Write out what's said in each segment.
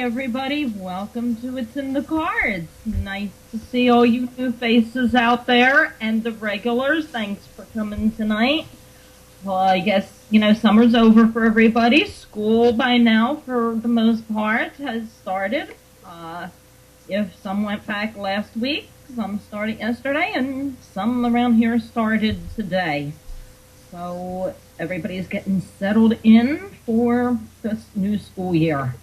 everybody. Welcome to It's in the Cards. Nice to see all you new faces out there and the regulars. Thanks for coming tonight. Well, I guess, summer's over for everybody. School by now, for the most part, has started. If some went back last week, some started yesterday, and some around here started today. So everybody's getting settled in for this new school year.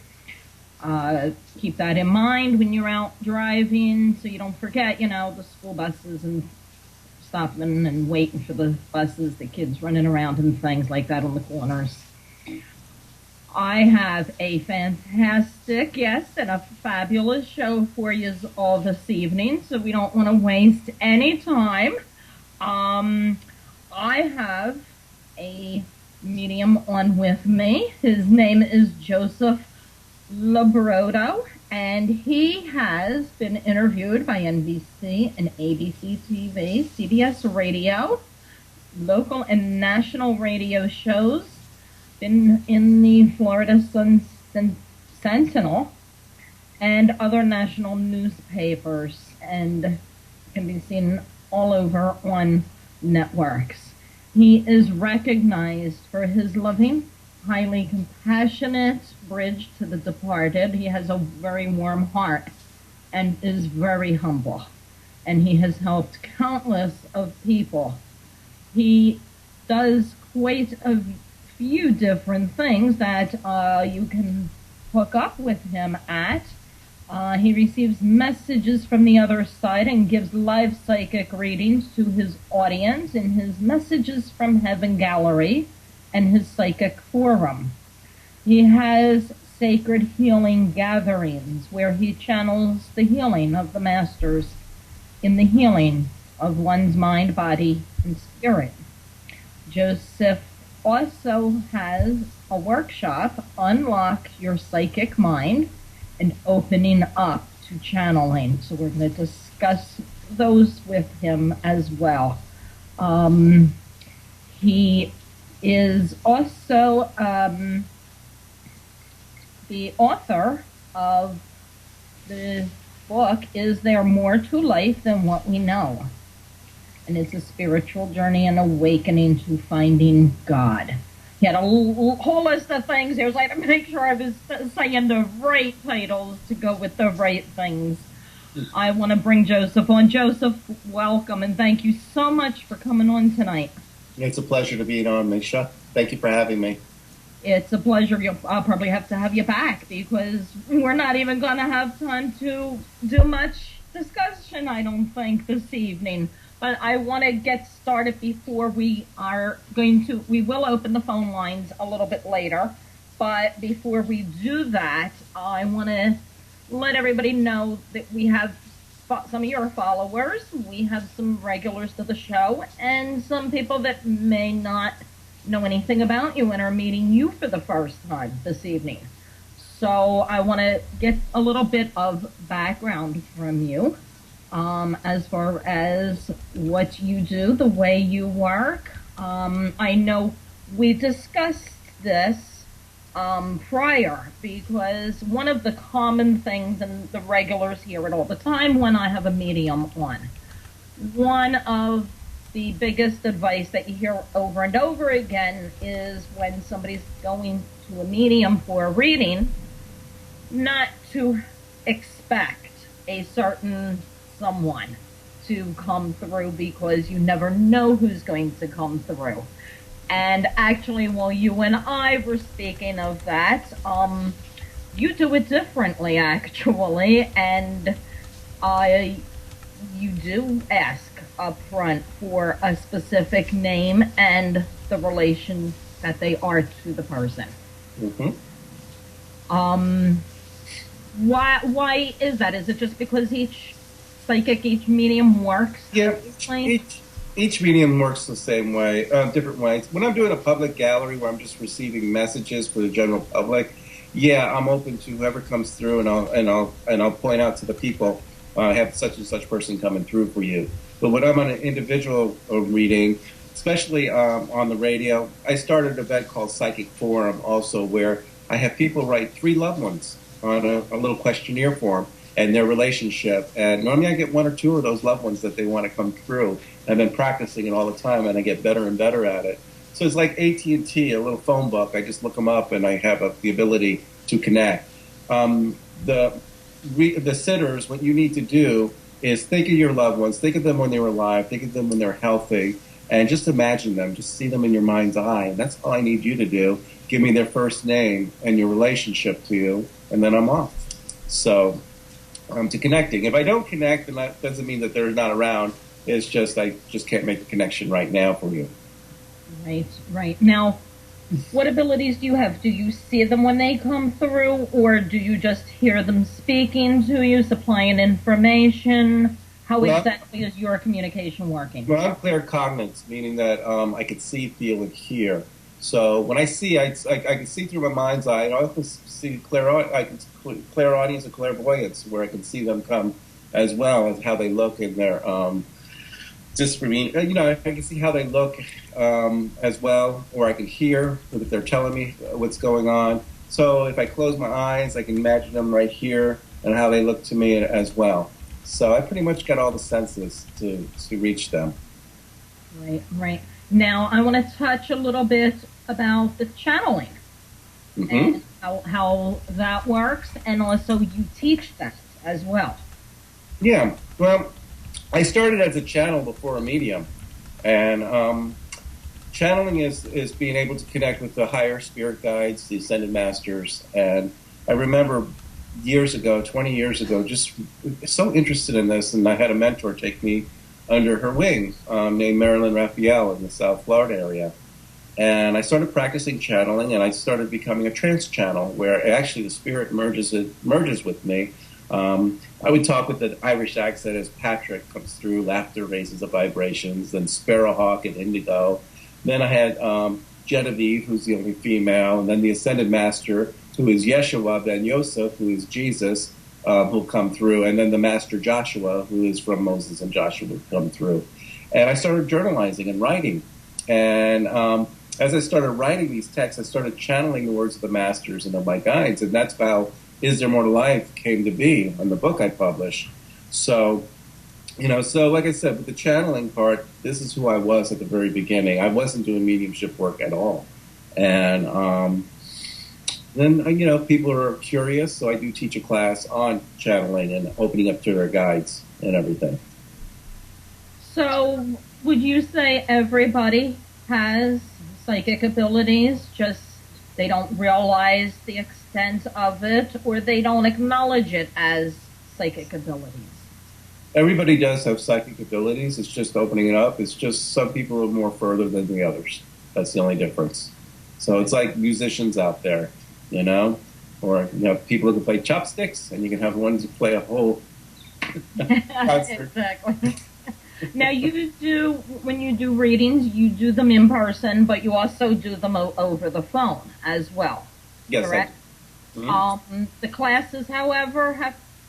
Keep that in mind when you're out driving, so you don't forget, the school buses and stopping and waiting for the buses, the kids running around and things like that on the corners. I have a fantastic guest and a fabulous show for you all this evening, so we don't want to waste any time. I have a medium on with me. His name is Joseph LoBrutto, and he has been interviewed by NBC and ABC TV, CBS Radio, local and national radio shows, been in the Florida Sun Sentinel, and other national newspapers, and can be seen all over on networks. He is recognized for his loving, highly compassionate bridge to the departed. He has a very warm heart and is very humble. And he has helped countless of people. He does quite a few different things that you can hook up with him at. He receives messages from the other side and gives live psychic readings to his audience in his Messages from Heaven Gallery and his psychic forum. He has sacred healing gatherings where he channels the healing of the masters in the healing of one's mind, body, and spirit. Joseph also has a workshop, Unlock Your Psychic Mind and Opening Up to Channeling. So we're going to discuss those with him as well. He is also the author of the book, Is There More to Life Than What We Know? And it's a spiritual journey and awakening to finding God. He had a whole list of things. He was like, to make sure I was saying the right titles to go with the right things. I want to bring Joseph on. Joseph, welcome, and thank you so much for coming on tonight. It's a pleasure to be on, Misha. Thank you for having me. It's a pleasure. I'll probably have to have you back because we're not even going to have time to do much discussion, I don't think, this evening. But I want to get started before we will open the phone lines a little bit later. But before we do that, I want to let everybody know that we have some of your followers, we have some regulars to the show, and some people that may not know anything about you and are meeting you for the first time this evening. So I want to get a little bit of background from you as far as what you do, the way you work. I know we discussed this prior, because one of the common things, and the regulars hear it all the time when I have a medium on, one of the biggest advice that you hear over and over again is when somebody's going to a medium for a reading, not to expect a certain someone to come through, because you never know who's going to come through. And actually, while you and I were speaking of that, you do it differently, actually, and you do ask up front for a specific name and the relation that they are to the person. Mm-hmm. Why is that? Is it just because each medium works? Yeah, each medium works the same way, different ways. When I'm doing a public gallery where I'm just receiving messages for the general public, yeah, I'm open to whoever comes through, and I'll point out to the people, I have such and such person coming through for you. But when I'm on an individual reading, especially on the radio, I started an event called Psychic Forum also, where I have people write 3 loved ones on a little questionnaire form and their relationship. And normally I get one or two of those loved ones that they want to come through. I've been practicing it all the time, and I get better and better at it. So it's like AT&T, a little phone book. I just look them up, and I have the ability to connect. The sitters, what you need to do is think of your loved ones, think of them when they were alive, think of them when they're healthy, and just imagine them, just see them in your mind's eye. And that's all I need you to do. Give me their first name and your relationship to you, and then I'm off. So, to connecting. If I don't connect, then that doesn't mean that they're not around. It's just I just can't make a connection right now for you. Right. Now, what abilities do you have? Do you see them when they come through, or do you just hear them speaking to you, supplying information? How exactly is your communication working? Well, I'm claircognizant, meaning that I can see, feel, and hear. So when I see, I can see through my mind's eye. I also see clairaudience and clairvoyance, where I can see them come as well as how they look in their just for me, I can see how they look as well, or I can hear if they're telling me what's going on. So if I close my eyes, I can imagine them right here and how they look to me as well. So I pretty much got all the senses to reach them. Right. Now I want to touch a little bit about the channeling and how that works, and also you teach that as well. Yeah, well, I started as a channel before a medium, and channeling is being able to connect with the higher spirit guides, the ascended masters. And I remember years ago, 20 years ago, just so interested in this, and I had a mentor take me under her wing named Marilyn Raphael in the South Florida area. And I started practicing channeling, and I started becoming a trance channel, where actually the spirit merges with me. I would talk with an Irish accent as Patrick comes through. Laughter raises the vibrations. Then Sparrowhawk and Indigo. Then I had Genevieve, who's the only female. And then the Ascended Master, who is Yeshua, Ben Yosef, who is Jesus, who'll come through. And then the Master Joshua, who is from Moses and Joshua, will come through. And I started journalizing and writing. And as I started writing these texts, I started channeling the words of the masters and of my guides. And that's how Is There More to Life came to be on the book I published. So, so like I said, with the channeling part, this is who I was at the very beginning. I wasn't doing mediumship work at all. And then, people are curious, so I do teach a class on channeling and opening up to their guides and everything. So, would you say everybody has psychic abilities, just they don't realize the extent of it, or they don't acknowledge it as psychic abilities? Everybody does have psychic abilities. It's just opening it up. It's just some people are more further than the others. That's the only difference. So it's like musicians out there, or people who can play chopsticks, and you can have ones who play a whole concert. Exactly. Now, when you do readings, you do them in person, but you also do them over the phone as well. Yes, correct? The classes, however,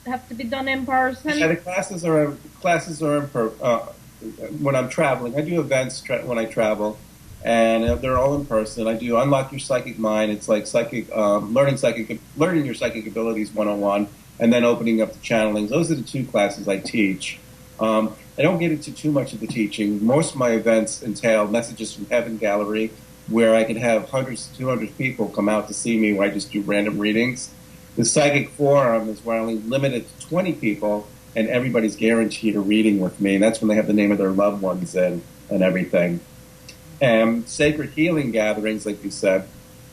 have to be done in person. Yeah, the classes are when I'm traveling. I do events when I travel, and they're all in person. I do Unlock Your Psychic Mind. It's like learning your psychic abilities 101, and then opening up the channelings. Those are the two classes I teach. I don't get into too much of the teaching. Most of my events entail Messages from Heaven Gallery, where I can have hundreds to 200 people come out to see me, where I just do random readings. The Psychic Forum is where I only limit it to 20 people, and everybody's guaranteed a reading with me. And that's when they have the name of their loved ones in and everything. And Sacred Healing Gatherings, like you said,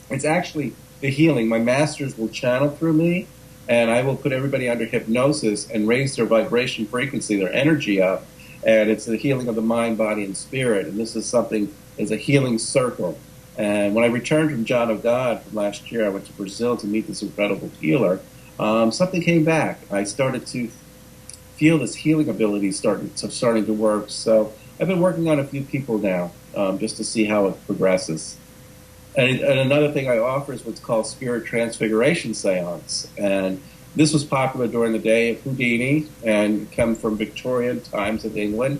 it's actually the healing. My masters will channel through me, and I will put everybody under hypnosis and raise their vibration frequency, their energy up. And it's the healing of the mind, body, and spirit. And this is a healing circle. And when I returned from John of God from last year, I went to Brazil to meet this incredible healer. Something came back. I started to feel this healing ability starting to work. So I've been working on a few people now, just to see how it progresses. And another thing I offer is what's called Spirit Transfiguration Seance. And this was popular during the day of Houdini and come from Victorian times of England.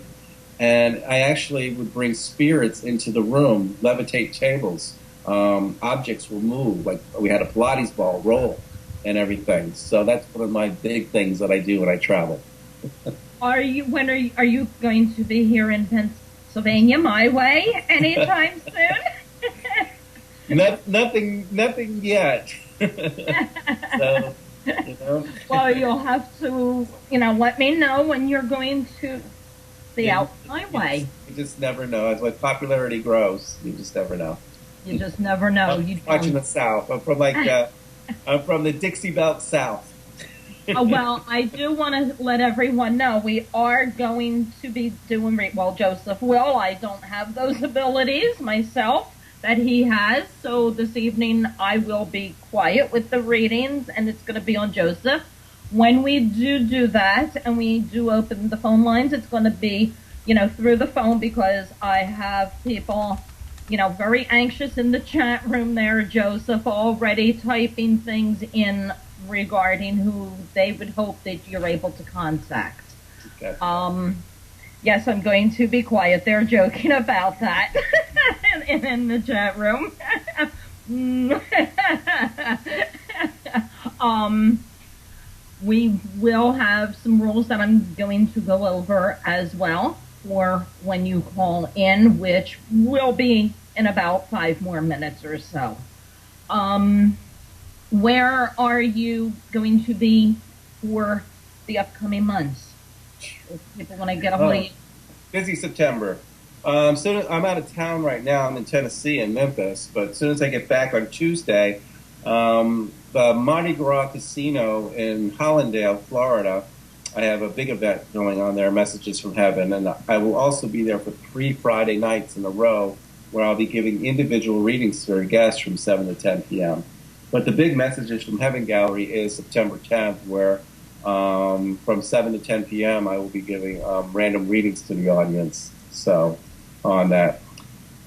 And I actually would bring spirits into the room, levitate tables. Objects will move. Like we had a Pilates ball roll. and everything. So that's one of my big things that I do when I travel. Are you going to be here in Pennsylvania my way anytime soon? Nothing yet. So, Well, you'll have to, let me know when you're going to be out my way. You just never know. As like popularity grows, you just never know. You just never know. I'm watching the South. I'm from I'm from the Dixie Belt South. Oh, well, I do want to let everyone know we are going to be doing, well, Joseph will. I don't have those abilities myself that he has. So this evening I will be quiet with the readings, and it's going to be on Joseph. When we do that and we do open the phone lines, it's going to be, through the phone, because I have people, very anxious in the chat room there, Joseph, already typing things in regarding who they would hope that you're able to contact. Okay. Yes, I'm going to be quiet. They're joking about that in the chat room. We will have some rules that I'm going to go over as well for when you call in, which will be in about 5 more minutes or so. Where are you going to be for the upcoming months? If people want to get a hold of you. Busy September. I'm out of town right now. I'm in Tennessee, in Memphis. But as soon as I get back on Tuesday, the Mardi Gras Casino in Hollandale, Florida, I have a big event going on there, Messages from Heaven. And I will also be there for 3 Friday nights in a row, where I'll be giving individual readings to our guests from 7 to 10 p.m. But the big Messages from Heaven gallery is September 10th, where from 7 to 10 p.m. I will be giving random readings to the audience. So on that,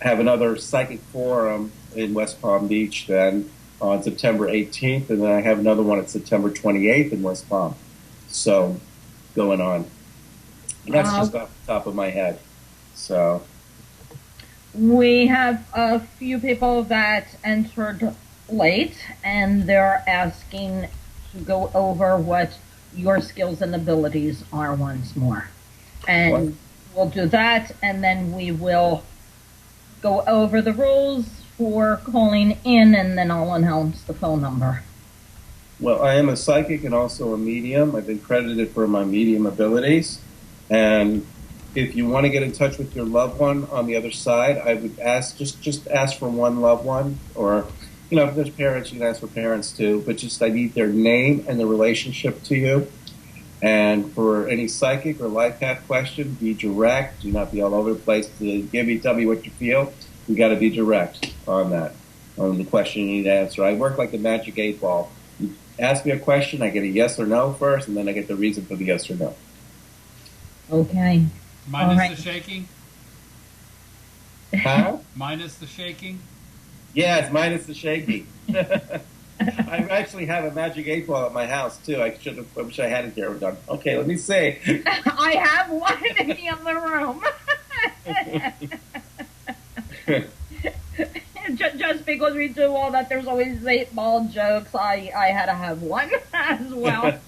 I have another psychic forum in West Palm Beach then on September 18th, and then I have another one at September 28th in West Palm. So going on. And that's just off the top of my head. So we have a few people that entered late, and they're asking to go over what your skills and abilities are once more. And we'll do that, and then we will go over the rules for calling in, and then I'll announce the phone number. Well, I am a psychic and also a medium. I've been credited for my medium abilities. And if you want to get in touch with your loved one on the other side, I would ask, just ask for one loved one, or if there's parents, you can ask for parents too, but just I need their name and their relationship to you. And for any psychic or life path question, be direct. Do not be all over the place to tell me what you feel. You got to be direct on that, on the question you need to answer. I work like a magic 8-ball. You ask me a question, I get a yes or no first, and then I get the reason for the yes or no. Okay. Minus the shaking? Huh? Minus the shaking? Yes, minus the shaking. I actually have a magic 8-ball at my house too. I wish I had it there. Okay, let me see. I have one in the other room. Just because we do all that, there's always 8-ball jokes. I had to have one as well.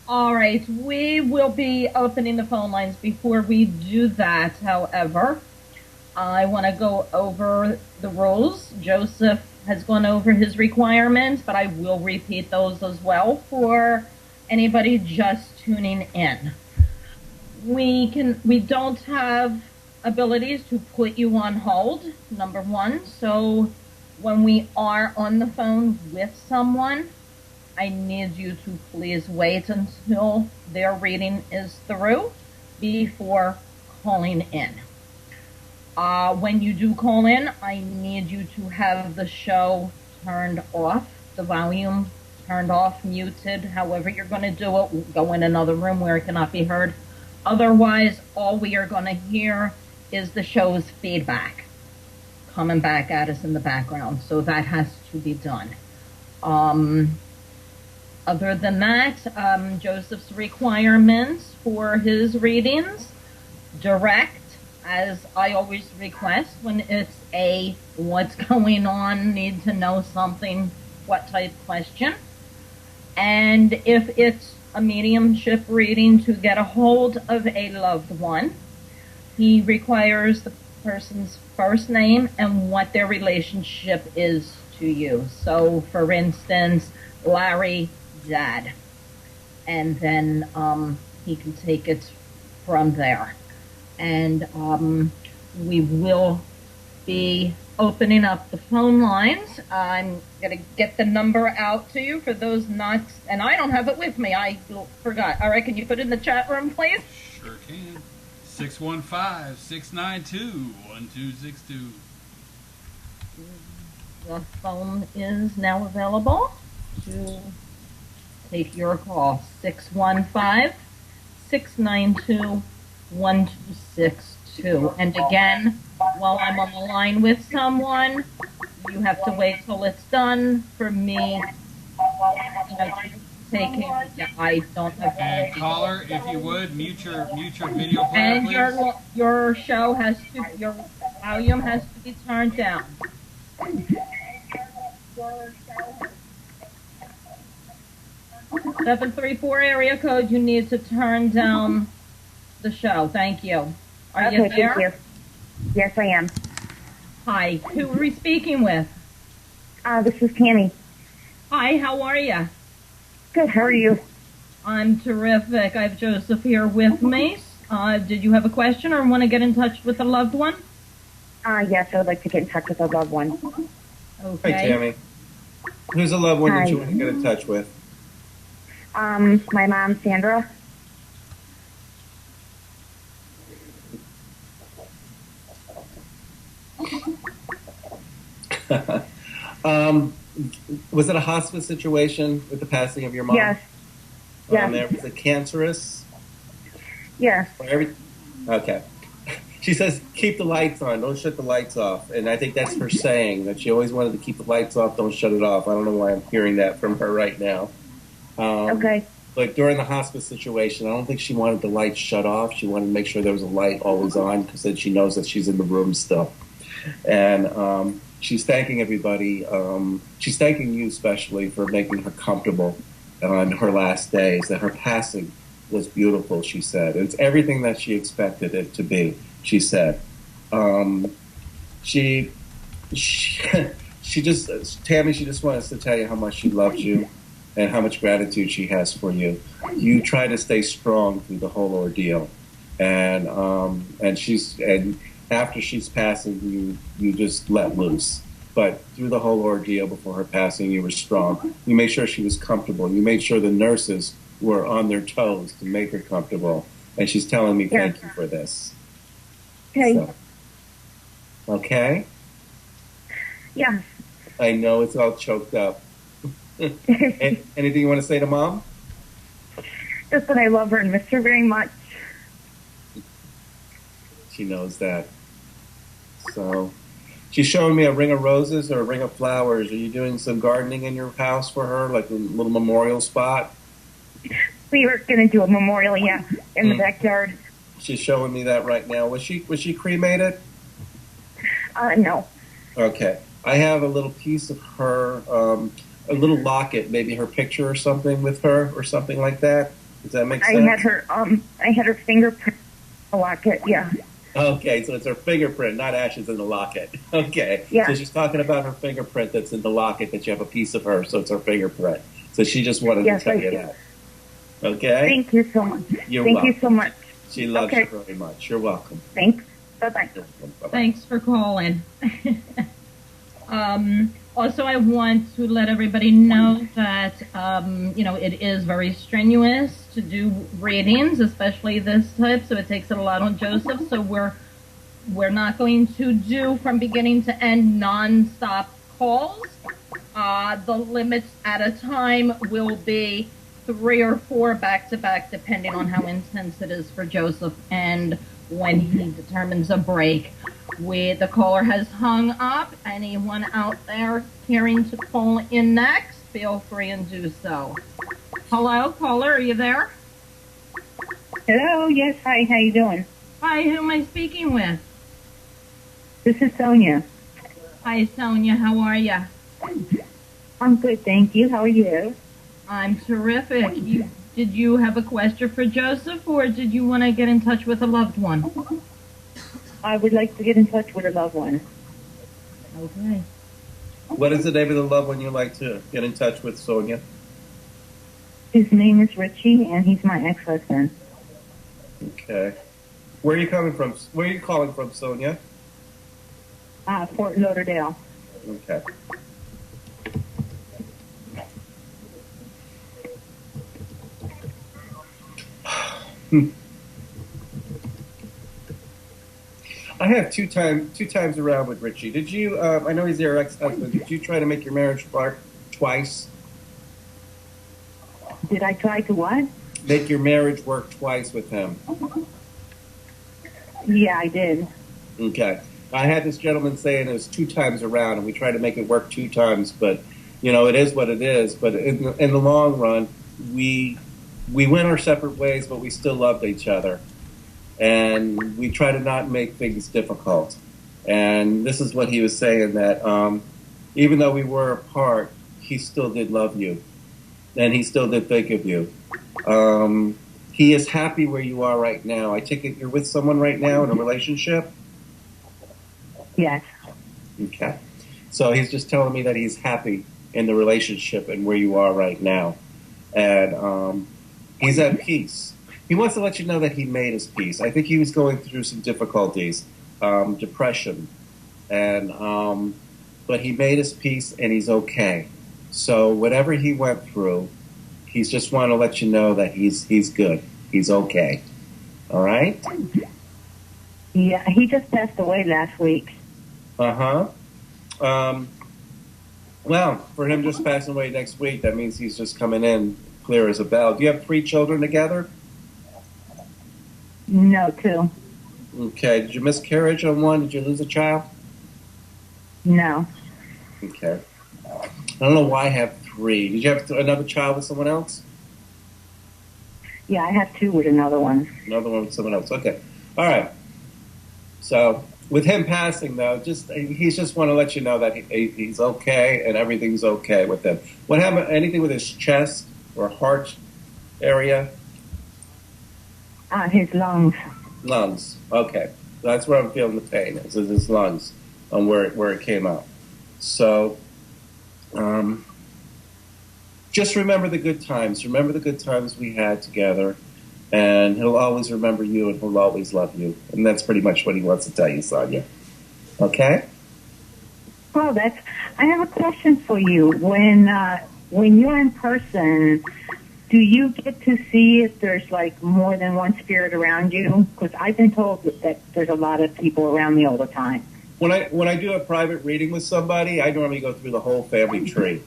All right, we will be opening the phone lines. Before we do that, however, I want to go over the rules. Joseph has gone over his requirements, but I will repeat those as well for anybody just tuning in. We don't have abilities to put you on hold, number one. So when we are on the phone with someone, I need you to please wait until their reading is through before calling in. When you do call in, I need you to have the show turned off, the volume turned off, muted, however you're going to do it. Go in another room where it cannot be heard. Otherwise, all we are going to hear is the show's feedback coming back at us in the background. So that has to be done. Other than that, Joseph's requirements for his readings, direct, as I always request when it's a what's going on, need to know something what type question. And if it's a mediumship reading to get a hold of a loved one, he requires the person's first name and what their relationship is to you. So, for instance, Larry, Dad. And then he can take it from there. And we will be opening up the phone lines. I'm going to get the number out to you for those not, and I don't have it with me. I forgot. All right, can you put it in the chat room, please? Sure can. 615-692-1262. The phone is now available to take your call. 615-692-1262. And again, while I'm on the line with someone, you have to wait till it's done for me, to take it. Yeah, I don't have. And caller, if you would, mute your video player, and please. your show has to, your volume has to be turned down. 734 area code. You need to turn down the show. Thank you. Are you there? Thank you. Yes, I am. Hi. Who are we speaking with? This is Tammy. Hi. How are you? Good. How are you? I'm terrific. I have Joseph here with me. Did you have a question or want to get in touch with a loved one? Yes, I would like to get in touch with a loved one. Okay. Hi, Tammy. Who's a loved one Hi. that you want to get in touch with? My mom, Sandra. Was it a hospice situation with the passing of your mom? Yes. Yes. Was it cancerous? Yes. Okay. She says, keep the lights on, don't shut the lights off. And I think that's her saying, that she always wanted to keep the lights off, don't shut it off. I don't know why I'm hearing that from her right now. Okay. But during the hospice situation, I don't think she wanted the lights shut off. She wanted to make sure there was a light always on, because then she knows that she's in the room still. And she's thanking everybody. She's thanking you especially for making her comfortable on her last days, that her passing was beautiful, she said. It's everything that she expected it to be, she said. She just, Tammy, she just wants to tell you how much she loves you and how much gratitude she has for you. You try to stay strong through the whole ordeal. And after she's passing, you just let loose. But through the whole ordeal before her passing, you were strong. You made sure she was comfortable. You made sure the nurses were on their toes to make her comfortable. And she's telling me, thank you for this. Okay. So, okay? Yeah. I know it's all choked up. Anything you want to say to Mom? Just that I love her and miss her very much. She knows that. So she's showing me a ring of roses or a ring of flowers. Are you doing some gardening in your house for her, like a little memorial spot? We were going to do a memorial, in the backyard. She's showing me that right now. Was she cremated? No. Okay. I have a little piece of her, a little locket, maybe her picture or something with her or something like that. Does that make sense? I had her fingerprint in the locket, yeah. Okay, so it's her fingerprint, not ashes in the locket. Okay. Yeah. So she's talking about her fingerprint that's in the locket, that you have a piece of her, so it's her fingerprint. So she just wanted to tell you that. Okay? Thank you so much. Thank you so much. She loves you very much. You're welcome. Thanks. Bye-bye. Bye-bye. Thanks for calling. Also, I want to let everybody know that, it is very strenuous to do readings, especially this type, so it takes it a lot on Joseph. So we're not going to do from beginning to end non-stop calls. The limits at a time will be 3 or 4 back-to-back, depending on how intense it is for Joseph and when he determines a break. The caller has hung up. Anyone out there caring to call in next, feel free and do so. Hello, caller, are you there? Hello, yes, hi, how you doing? Hi, who am I speaking with? This is Sonia. Hi, Sonia, how are you? I'm good, thank you. How are you? I'm terrific. Did you have a question for Joseph, or did you want to get in touch with a loved one? I would like to get in touch with a loved one. Okay. What is the name of the loved one you'd like to get in touch with, Sonia? His name is Richie, and he's my ex-husband. Okay. Where are you coming from? Where are you calling from, Sonia? Fort Lauderdale. Okay. I have two times around with Richie. Did you? I know he's your ex-husband. Did you try to make your marriage work twice? Did I try to what? Make your marriage work twice with him. Yeah, I did. Okay. I had this gentleman saying it was 2 times around, and we tried to make it work 2 times, but it is what it is. But in the long run, we went our separate ways, but we still loved each other. And we try to not make things difficult. And this is what he was saying, that even though we were apart, he still did love you. And he still did think of you. He is happy where you are right now. I take it you're with someone right now in a relationship? Yes. Okay. So he's just telling me that he's happy in the relationship and where you are right now. And he's at peace. He wants to let you know that he made his peace. I think he was going through some difficulties, depression, and but he made his peace and he's okay. So whatever he went through, he's just want to let you know that he's good. He's okay. All right? Yeah, he just passed away last week. Uh-huh. Well, for him just passing away next week, that means he's just coming in clear as a bell. Do you have 3 children together? No, 2. Okay. Did you miscarriage on one? Did you lose a child? No. Okay. I don't know why I have 3. Did you have another child with someone else? Yeah, I have 2 with another one. Another one with someone else. Okay. All right. So with him passing, though, he's just want to let you know that he's okay and everything's okay with him. What happened? Anything with his chest or heart area? His lungs. Lungs. Okay. That's where I'm feeling the pain. Is his lungs, and where it came out. So, just remember the good times. Remember the good times we had together, and he'll always remember you, and he'll always love you. And that's pretty much what he wants to tell you, Sonia. Okay? Well, I have a question for you. When you're in person, do you get to see if there's like more than one spirit around you? Because I've been told that there's a lot of people around me all the time. When I do a private reading with somebody, I normally go through the whole family tree,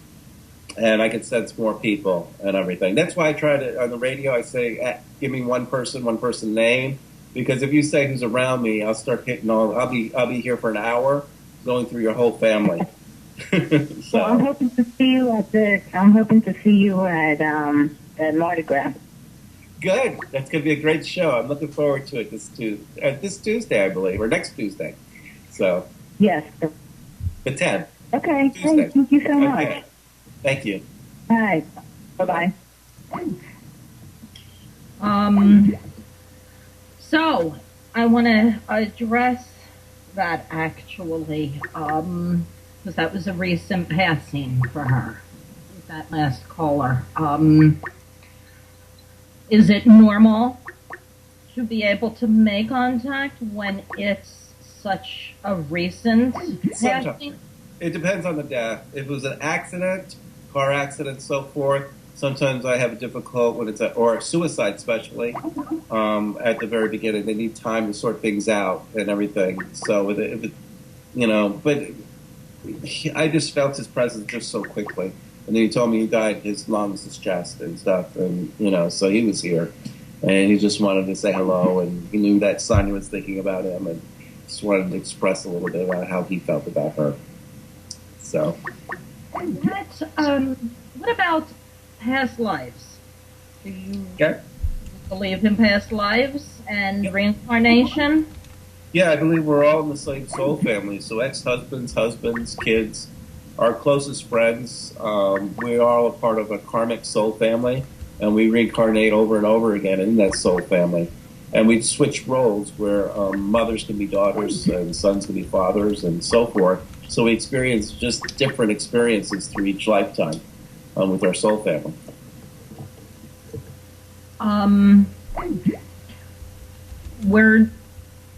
and I can sense more people and everything. That's why I try to, on the radio, I say, give me one person name, because if you say who's around me, I'll start hitting I'll be here for an hour going through your whole family. So well, I'm hoping to see you at Mardi Gras. Good. That's going to be a great show. I'm looking forward to it this Tuesday, I believe, or next Tuesday. So yes, the 10th. Okay. Tuesday. Thank you so much. Okay. Thank you. All right. Bye-bye. So I want to address that actually, because that was a recent passing for her, that last caller. Is it normal to be able to make contact when it's such a recent passing? It depends on the death. If it was an accident, car accident, so forth, sometimes I have a difficult when it's or a suicide, especially at the very beginning. They need time to sort things out and everything. So if it but I just felt his presence just so quickly. And then he told me he died, his lungs, his chest and stuff. And, so he was here. And he just wanted to say hello. And he knew that Sonia was thinking about him. And just wanted to express a little bit about how he felt about her. So. What about past lives? Do you Okay. believe in past lives and reincarnation? Yeah, I believe we're all in the same soul family. So ex-husbands, husbands, kids. our closest friends. We are all a part of a karmic soul family, and we reincarnate over and over again in that soul family. And we switch roles where mothers can be daughters and sons can be fathers and so forth. So we experience just different experiences through each lifetime with our soul family. We're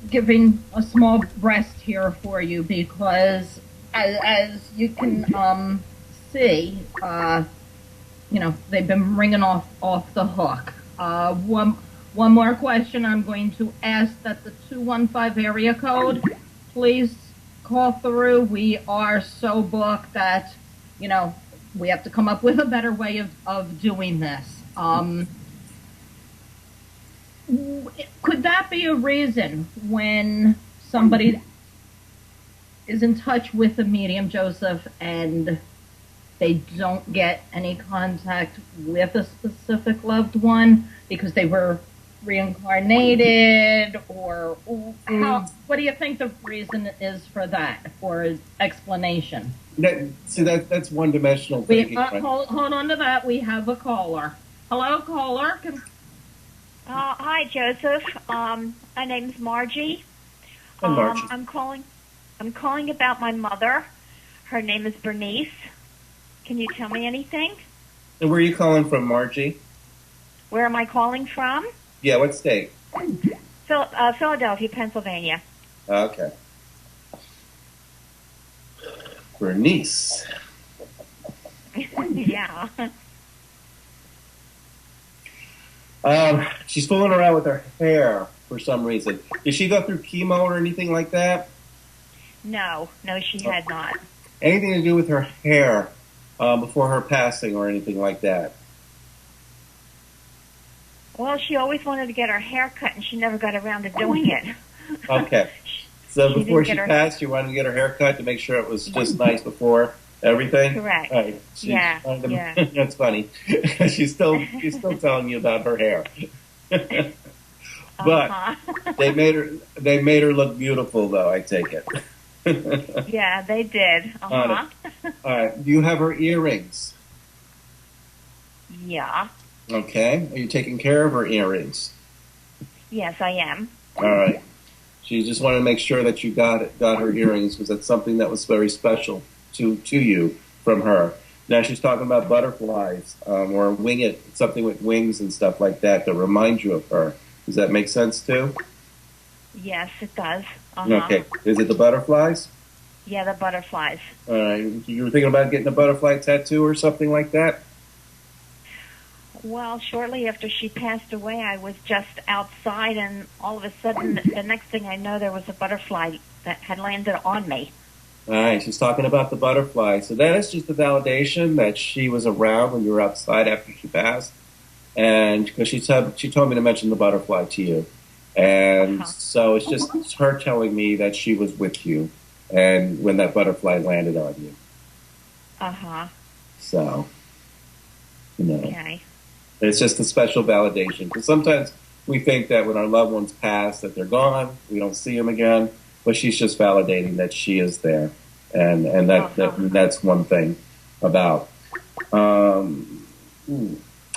giving a small rest here for you because, as you can see, they've been ringing off the hook. One more question I'm going to ask that the 215 area code, please call through. We are so booked that, we have to come up with a better way of doing this. Could that be a reason when somebody is in touch with a medium, Joseph, and they don't get any contact with a specific loved one because they were reincarnated, or what do you think the reason is for that, or explanation? That's one-dimensional thinking. Right? Hold on to that. We have a caller. Hello, caller. Hi, Joseph. My name's Margie. Hi, Margie. I'm calling about my mother. Her name is Bernice. Can you tell me anything? And where are you calling from, Margie? Where am I calling from? Yeah, what state? Philadelphia, Pennsylvania. Okay. Bernice. Yeah. She's fooling around with her hair for some reason. Did she go through chemo or anything like that? No, she had not. Anything to do with her hair before her passing or anything like that? Well, she always wanted to get her hair cut, and she never got around to doing it. Okay. So before she passed, she wanted to get her hair cut to make sure it was just nice before everything? Correct. Right. Yeah. That's funny. she's still telling you about her hair. But they made her look beautiful, though, I take it. Yeah, they did. All right. Do you have her earrings? Yeah. Okay. Are you taking care of her earrings? Yes, I am. All right. She just wanted to make sure that you got her earrings, because that's something that was very special to you from her. Now she's talking about butterflies or something with wings and stuff like that to remind you of her. Does that make sense too? Yes, it does. Okay. Is it the butterflies? Yeah, the butterflies. All right. You were thinking about getting a butterfly tattoo or something like that? Well, shortly after she passed away, I was just outside, and all of a sudden, the next thing I know, there was a butterfly that had landed on me. All right, she's talking about the butterfly. So that is just a validation that she was around when you were outside after she passed. And because she told me to mention the butterfly to you. And so it's just her telling me that she was with you and when that butterfly landed on you. So, Okay. It's just a special validation. Because sometimes we think that when our loved ones pass, that they're gone, we don't see them again. But she's just validating that she is there, and that's one thing about.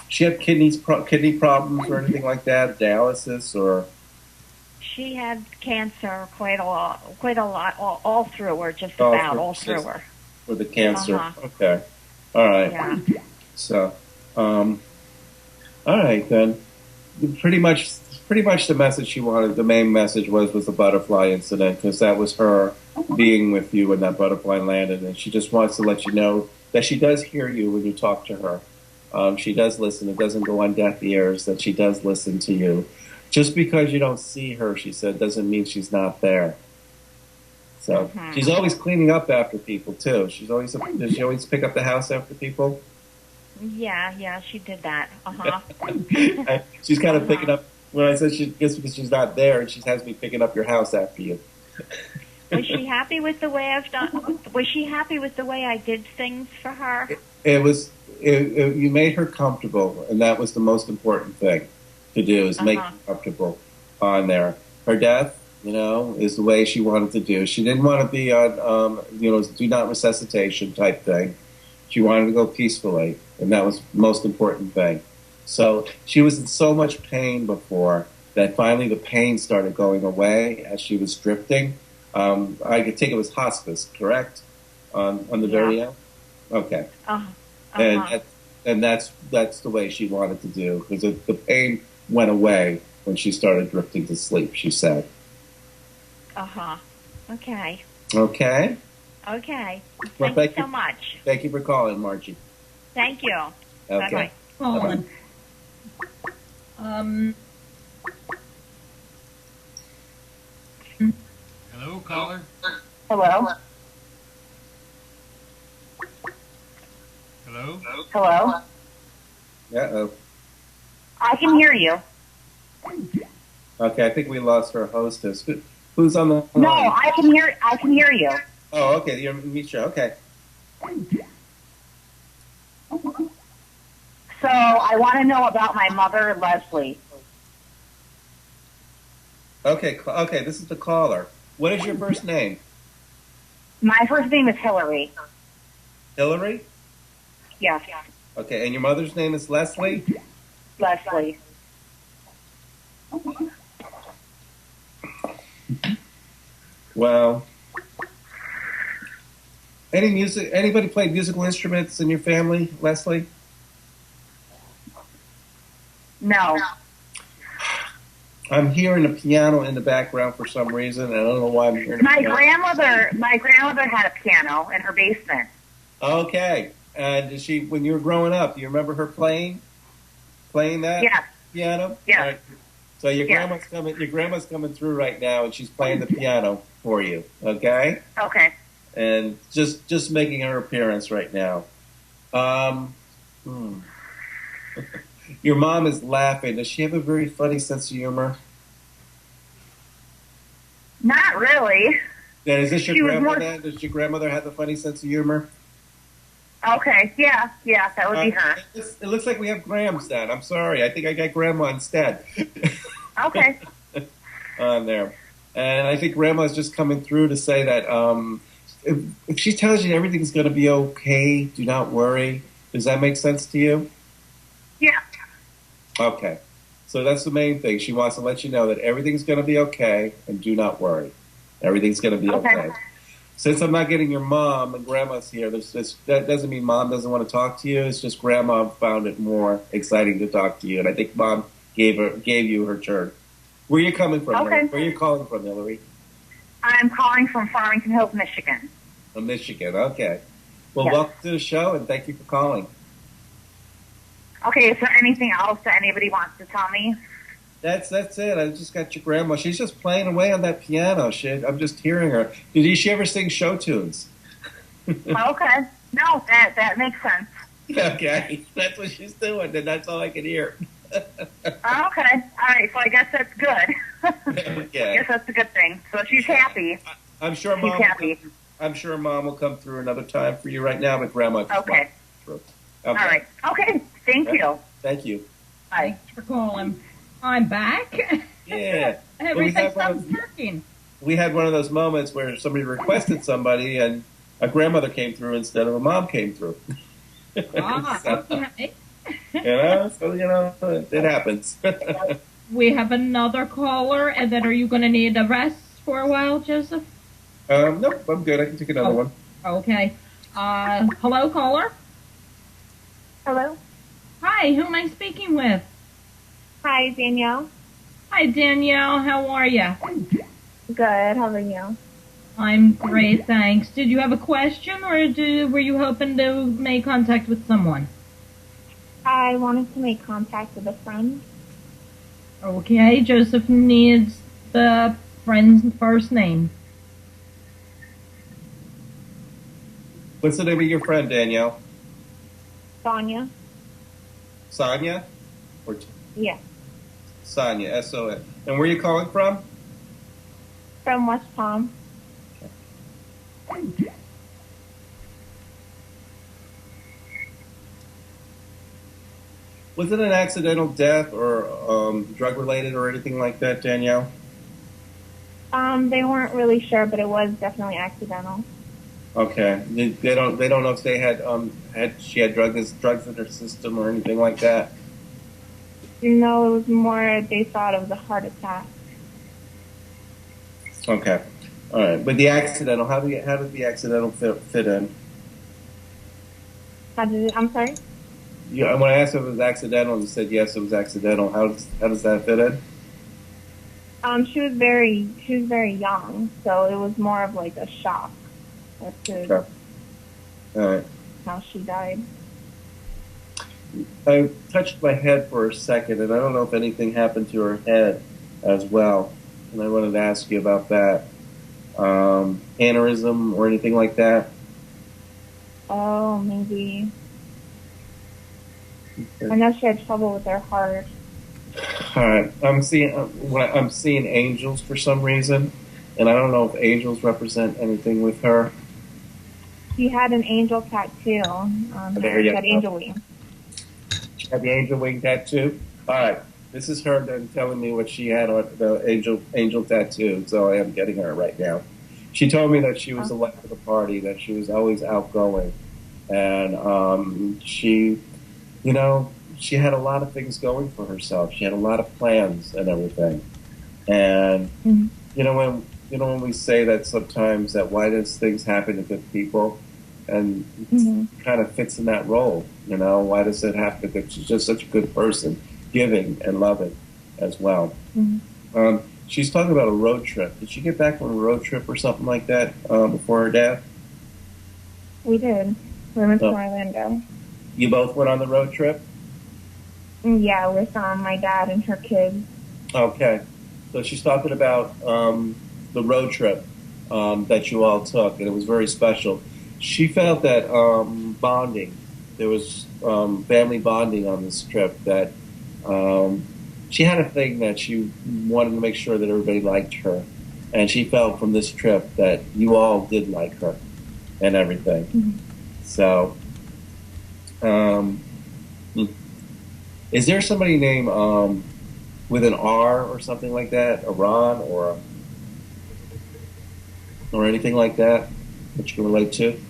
She had kidney problems or anything like that, dialysis or. She had cancer quite a lot, all through her, just about all through her. With the cancer, okay, all right. Yeah. So, all right then. Pretty much the message she wanted, the main message was the butterfly incident, because that was her being with you when that butterfly landed, and she just wants to let you know that she does hear you when you talk to her. She does listen. It doesn't go on deaf ears, that she does listen to you. Just because you don't see her, she said, doesn't mean she's not there. So she's always cleaning up after people, too. Does she always pick up the house after people? Yeah, she did that. She's kind of picking up. When I said because she's not there, and she has me picking up your house after you. Was she happy with the way I've done? Was she happy with the way I did things for her? You made her comfortable, and that was the most important thing to do, is make her comfortable on there. Her death, is the way she wanted to do. She didn't want to be on, do not resuscitation type thing. She wanted to go peacefully, and that was the most important thing. So she was in so much pain before that finally the pain started going away as she was drifting. I could think it was hospice, correct? On the very end? Okay. And that's the way she wanted to do, because the pain went away when she started drifting to sleep, she said. Okay. Okay? Okay. Well, thank you so much. Thank you for calling, Margie. Thank you. Okay. Bye-bye. Hello, caller. Hello? Hello. Hello? Uh-oh. I can hear you. Okay, I think we lost our hostess. Who's on the line? No, I can hear you. Oh, okay, you're Misha. Okay. So I want to know about my mother, Leslie. Okay, this is the caller. What is your first name? My first name is Hillary. Hillary? Yes, Okay, and your mother's name is Leslie? Leslie. Well, anybody played musical instruments in your family, Leslie? No. I'm hearing a piano in the background for some reason, and I don't know why I'm hearing a My piano. grandmother had a piano in her basement. Okay. And when you were growing up, do you remember her playing that Yes. piano? Yes. Right. So your Yes. grandma's coming through right now, and she's playing the piano for you. Okay. Okay. And just making her appearance right now. Your mom is laughing. Does she have a very funny sense of humor? Not really. Yeah, is this your She was grandmother? Does your grandmother have a funny sense of humor? Okay. Yeah, that would be her. It looks like we have Grams then. I'm sorry. I think I got Grandma instead. Okay. On there. And I think Grandma's just coming through to say that if she tells you everything's going to be okay, do not worry. Does that make sense to you? Yeah. Okay. So that's the main thing. She wants to let you know that everything's going to be okay and do not worry. Everything's going to be okay. Since I'm not getting your mom and Grandma's here, that doesn't mean Mom doesn't want to talk to you. It's just Grandma found it more exciting to talk to you, and I think Mom gave you her turn. Where are you coming from? Okay. Where are you calling from, Hillary? I'm calling from Farmington Hills, Michigan. From Michigan. Okay. Well, Yes. welcome to the show, and thank you for calling. Okay, is there anything else that anybody wants to tell me? That's it. I just got your grandma. She's just playing away on that piano. I'm just hearing her. Did she ever sing show tunes? Okay. No, that makes sense. Okay. That's what she's doing, and that's all I can hear. Okay. All right. So I guess that's good. Okay. I guess that's a good thing. So she's happy. I'm sure She's Mom. happy. I'm sure Mom will come through another time for you right now, but Grandma. Just Okay. through. All right. Okay. Thank you. Thank you. Bye. Thanks for calling. I'm back. Yeah. Everything stops working. We had one of those moments where somebody requested somebody, and a grandmother came through instead of a mom came through. Okay. So it happens. We have another caller, and then are you going to need a rest for a while, Joseph? Nope, I'm good. I can take another one. Okay. Hello, caller. Hello. Hi, who am I speaking with? Hi, Danielle. Hi, Danielle. How are you? Good. How are you? I'm great, thanks. Did you have a question, or were you hoping to make contact with someone? I wanted to make contact with a friend. Okay, Joseph needs the friend's first name. What's the name of your friend, Danielle? Sonia. Sonia? Or Yeah. Sonia, S-O-N. And where are you calling from? From West Palm. Was it an accidental death or drug-related or anything like that, Danielle? They weren't really sure, but it was definitely accidental. Okay. They don't know if they had she had drugs in her system or anything like that. No, it was more they thought it was a heart attack. Okay. All right. But the accidental, how did the accidental fit in? I'm sorry? Yeah, when I asked if it was accidental, you said yes, it was accidental. How does that fit in? She was very young, so it was more of like a shock as to Okay. All right. how she died. I touched my head for a second, and I don't know if anything happened to her head as well. And I wanted to ask you about that. Aneurysm or anything like that? Oh, maybe. Okay. I know she had trouble with her heart. All right. I'm seeing angels for some reason, and I don't know if angels represent anything with her. She had an angel tattoo. There you she had go. angel wings. She had the angel wing tattoo. All right. This is her then telling me what she had on the angel tattoo. So I am getting her right now. She told me that she was the life of the party, that she was always outgoing, and she, she had a lot of things going for herself. She had a lot of plans and everything. And when we say that sometimes that why does things happen to good people, and it kind of fits in that role. Why does it happen? Because she's just such a good person, giving and loving as well. She's talking about a road trip. Did she get back from a road trip or something like that before her death? We did. We went to Orlando. You both went on the road trip? Yeah, with my dad and her kids. Okay. So she's talking about the road trip that you all took, and it was very special. She felt that bonding, there was family bonding on this trip, that she had a thing that she wanted to make sure that everybody liked her. And she felt from this trip that you all did like her and everything. So, is there somebody named with an R or something like that? A Ron or anything like that that you can relate to?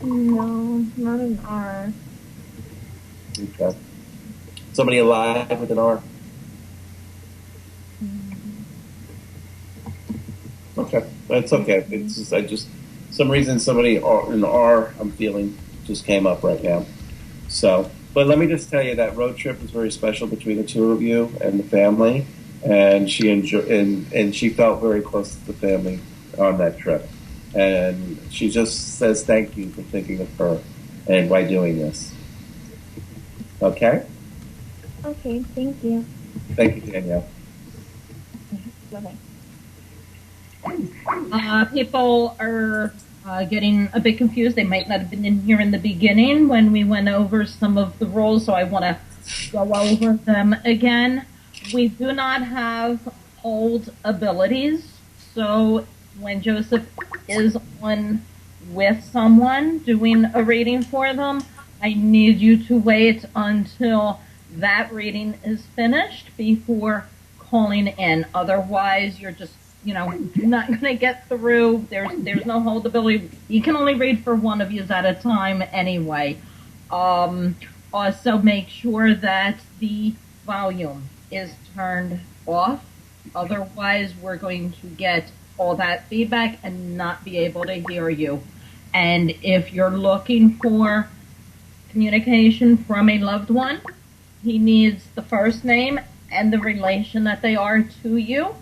No, not an R. Okay. Somebody alive with an R? Okay. That's okay. It's just, some reason somebody in R I'm feeling just came up right now. So, but let me just tell you that road trip was very special between the two of you and the family, and she enjoyed, and she felt very close to the family on that trip. And she just says thank you for thinking of her and by doing this. Okay? Okay, thank you. Thank you, Danielle. Bye-bye. People are getting a bit confused. They might not have been in here in the beginning when we went over some of the roles, so I want to go over them again. We do not have hold abilities, so when Joseph is on with someone doing a reading for them, I need you to wait until that reading is finished before calling in. Otherwise, you're just, not going to get through. There's no hold ability. You can only read for one of you at a time anyway. Also, make sure that the volume is turned off. Otherwise, we're going to get all that feedback and not be able to hear you. And if you're looking for communication from a loved one, he needs the first name and the relation that they are to you.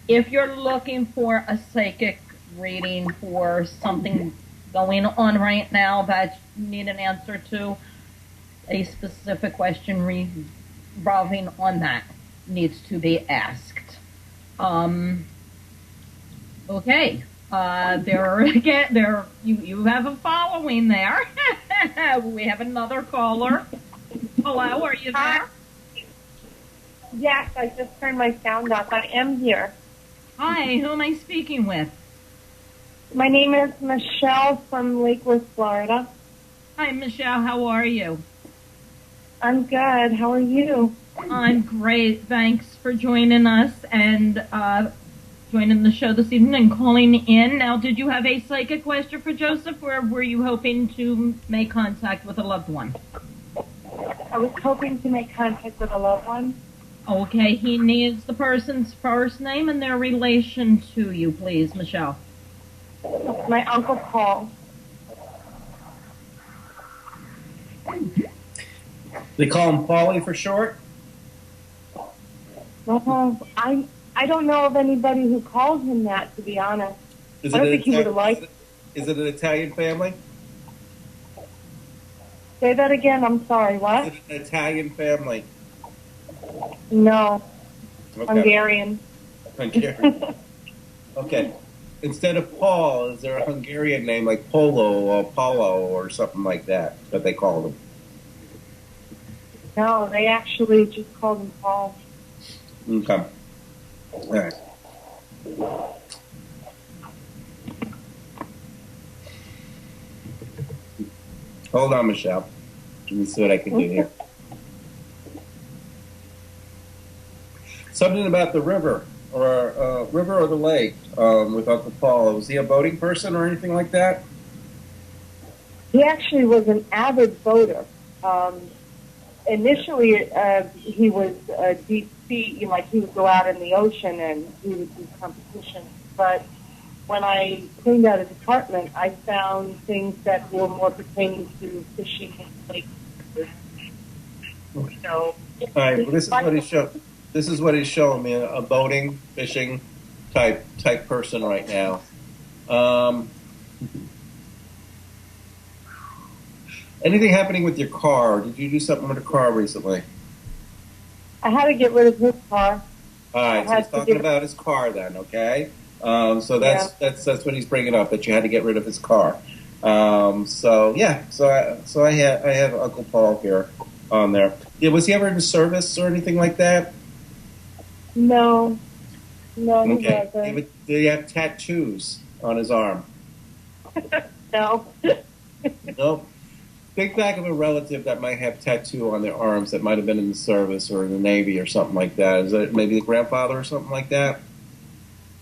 If you're looking for a psychic reading for something going on right now that you need an answer to, a specific question revolving on that needs to be asked. Okay. You have a following there. We have another caller. Hello, are you there? Yes, I just turned my sound off. I am here. Hi, who am I speaking with? My name is Michelle from Lakewood, Florida. Hi, Michelle, how are you? I'm good. How are you? I'm great. Thanks for joining us. And joining the show this evening and calling in. Now, did you have a psychic question for Joseph, or were you hoping to make contact with a loved one? I was hoping to make contact with a loved one. Okay, he needs the person's first name and their relation to you, please, Michelle. My Uncle Paul. They call him Paulie for short? I don't know of anybody who calls him that, to be honest. I don't think he would have liked it. Is it an Italian family? Say that again, I'm sorry, what? Is it an Italian family? No. Okay. Hungarian. Hungarian. Okay. Instead of Paul, is there a Hungarian name like Polo or Paulo or something like that they call him? No, they actually just called him Paul. Okay. All right. Hold on, Michelle. Let me see what I can do here. Something about the river or the lake with Uncle Paul. Was he a boating person or anything like that? He actually was an avid boater. Initially, he was a deep sea, like he would go out in the ocean and he would do competitions. But when I cleaned out his apartment, I found things that were more pertaining to fishing and lake. So, all right. Well, this is what he's showing me: a boating, fishing type person right now. Anything happening with your car? Did you do something with the car recently? I had to get rid of his car. All right, so he's talking about his car then, okay? So that's what he's bringing up, that you had to get rid of his car. So I have Uncle Paul here on there. Yeah, was he ever in the service or anything like that? No, he okay. wasn't. Did he have tattoos on his arm? No. Nope. Think back of a relative that might have tattoo on their arms that might have been in the service or in the Navy or something like that. Is that maybe a grandfather or something like that?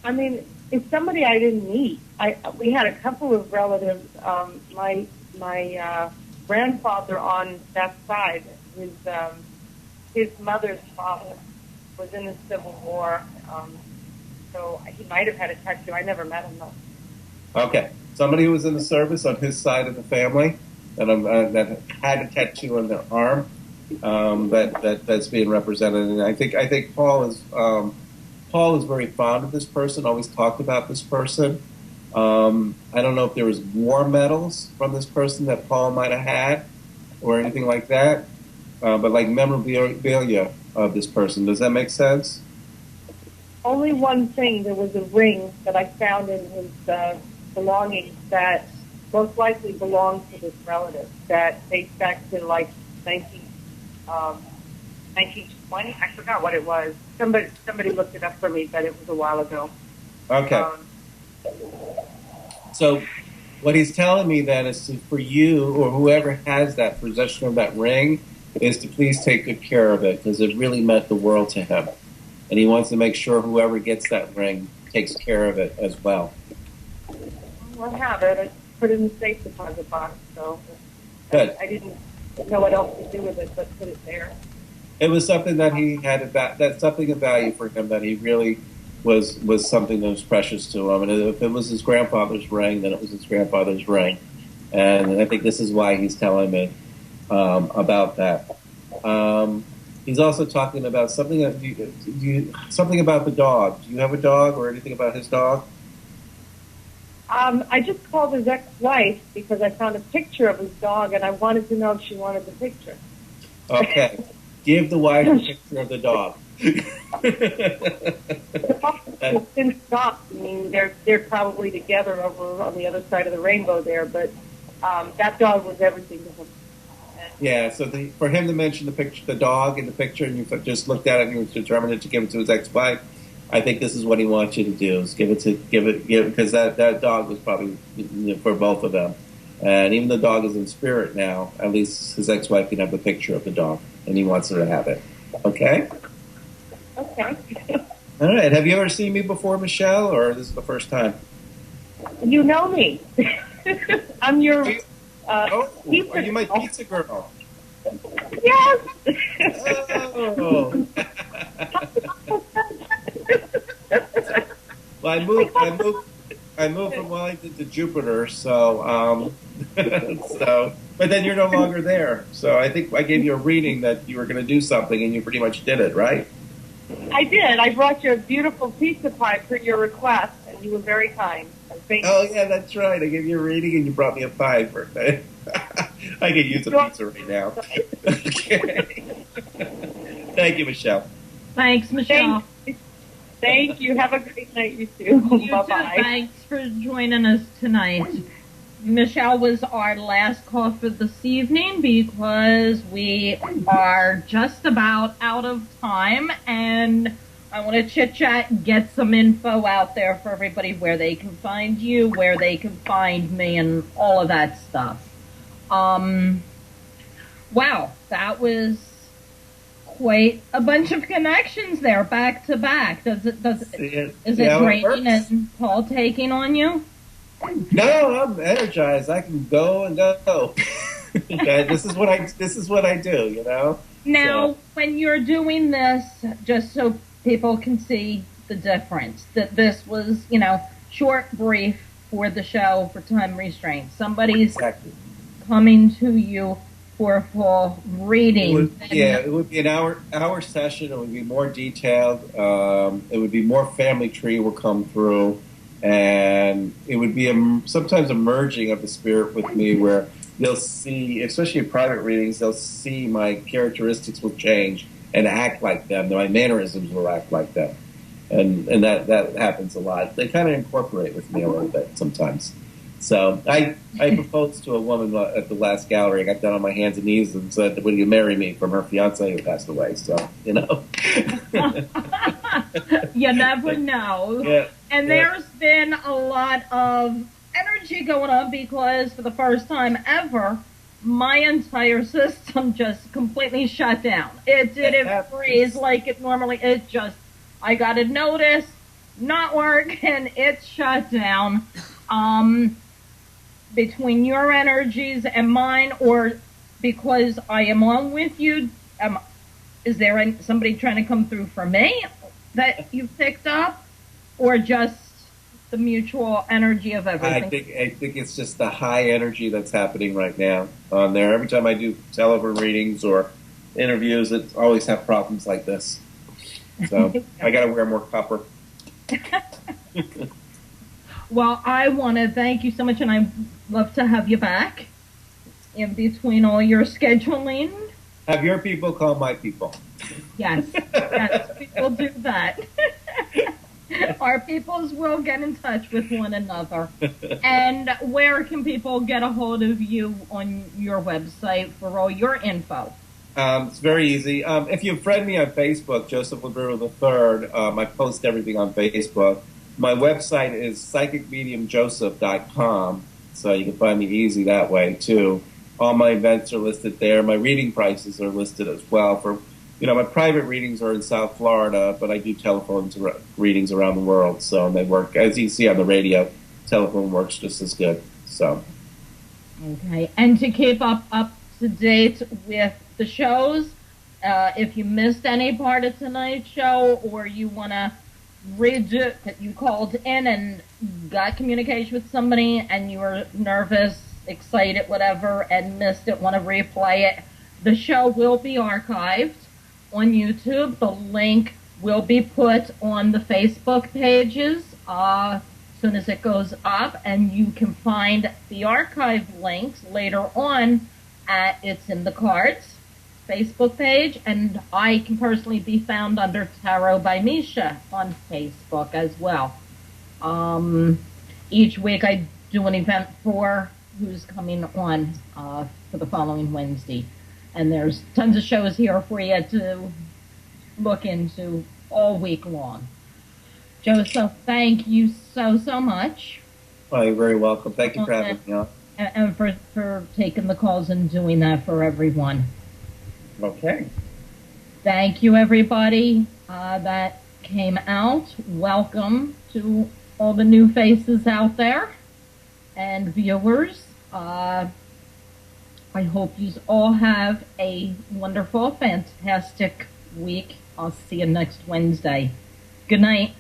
I mean, it's somebody I didn't meet. We had a couple of relatives. My grandfather on that side, his mother's father was in the Civil War, so he might have had a tattoo. I never met him though. Okay, somebody who was in the service on his side of the family that had a tattoo on their arm that's being represented, and I think Paul is very fond of this person. Always talked about this person. I don't know if there was war medals from this person that Paul might have had or anything like that, but like memorabilia of this person. Does that make sense? Only one thing. There was a ring that I found in his belongings that most likely belonged to this relative that dates back to like 1920. I forgot what it was. Somebody looked it up for me, but it was a while ago. Okay. So what he's telling me then is for you or whoever has that possession of that ring is to please take good care of it because it really meant the world to him. And he wants to make sure whoever gets that ring takes care of it as well. Well, I have it. I put it in the safe deposit box, so good. I didn't know what else to do with it, but put it there. It was something that he had that's something of value for him that he really was something that was precious to him. And if it was his grandfather's ring, then it was his grandfather's ring. And I think this is why he's telling me about that. He's also talking about something something about the dog. Do you have a dog or anything about his dog? I just called his ex-wife because I found a picture of his dog, and I wanted to know if she wanted the picture. Okay. Give the wife a picture of the dog. Since stopped, I mean, they're probably together over on the other side of the rainbow there, but that dog was everything to him. Yeah, so for him to mention the dog in the picture, and you just looked at it and you were determined to give it to his ex-wife, I think this is what he wants you to do: is give it because that dog was probably for both of them, and even the dog is in spirit now. At least his ex-wife can have the picture of the dog, and he wants her to have it. Okay. Okay. All right. Have you ever seen me before, Michelle, or this is the first time? You know me. I'm your. Are you my pizza girl? Yes. Oh. Well, I moved from Wellington to Jupiter, so but then you're no longer there. So I think I gave you a reading that you were going to do something, and you pretty much did it, right? I did. I brought you a beautiful pizza pie for your request, and you were very kind. Oh, yeah, that's right. I gave you a reading, and you brought me a pie for it. I could use a pizza right now. Okay. Thank you, Michelle. Thanks, Michelle. Thank you. Have a great night, you too. Bye-bye. Thanks for joining us tonight. Michelle was our last call for this evening because we are just about out of time, and I want to chit-chat and get some info out there for everybody, where they can find you, where they can find me, and all of that stuff. Wow, that was quite a bunch of connections there, back to back. Is it raining and Paul taking on you? No, I'm energized. I can go and go. Okay, this is what I do, you know. Now, when you're doing this, just so people can see the difference, that this was, short, brief for the show for time restraint. Somebody's coming to you for a full reading. It would be an hour session. It would be more detailed. It would be more family tree will come through. And it would be sometimes a merging of the spirit with me, where they'll see, especially in private readings, they'll see my characteristics will change and act like them. My mannerisms will act like them. And that happens a lot. They kind of incorporate with me a little bit sometimes. So I proposed to a woman at the last gallery. I got down on my hands and knees and said, "Will you marry me?" from her fiance who passed away. So, You never know. Yeah. And there's been a lot of energy going on, because for the first time ever, my entire system just completely shut down. It didn't freeze like it normally. I got a notice, not working, it shut down. Between your energies and mine, or because I am on with you, is there somebody trying to come through for me that you picked up, or just the mutual energy of everything? I think it's just the high energy that's happening right now on there. Every time I do telephone readings or interviews, it always have problems like this. So I got to wear more copper. Well, I want to thank you so much, and I'd love to have you back in between all your scheduling. Have your people call my people. Yes, people do that. Our peoples will get in touch with one another. And where can people get a hold of you on your website for all your info? It's very easy. If you friend me on Facebook, Joseph LoBrutto III, I post everything on Facebook. My website is psychicmediumjoseph.com, so you can find me easy that way, too. All my events are listed there. My reading prices are listed as well. For my private readings are in South Florida, but I do telephone readings around the world, so they work. As you see on the radio, telephone works just as good. So. Okay, and to keep up to date with the shows, if you missed any part of tonight's show, or you want to redo that, you called in and got communication with somebody and you were nervous, excited, whatever, and missed it, want to replay it, the show will be archived on YouTube. The link will be put on the Facebook pages as soon as it goes up, and you can find the archive links later on at It's in the Cards Facebook page, and I can personally be found under Tarot by Misha on Facebook as well. Each week I do an event for who's coming on for the following Wednesday, and there's tons of shows here for you to look into all week long. Joseph, thank you so much. Oh, you're very welcome. Thank you for having me on. And for taking the calls and doing that for everyone. Okay. Thank you, everybody that came out. Welcome to all the new faces out there and viewers. I hope you all have a wonderful, fantastic week. I'll see you next Wednesday. Good night.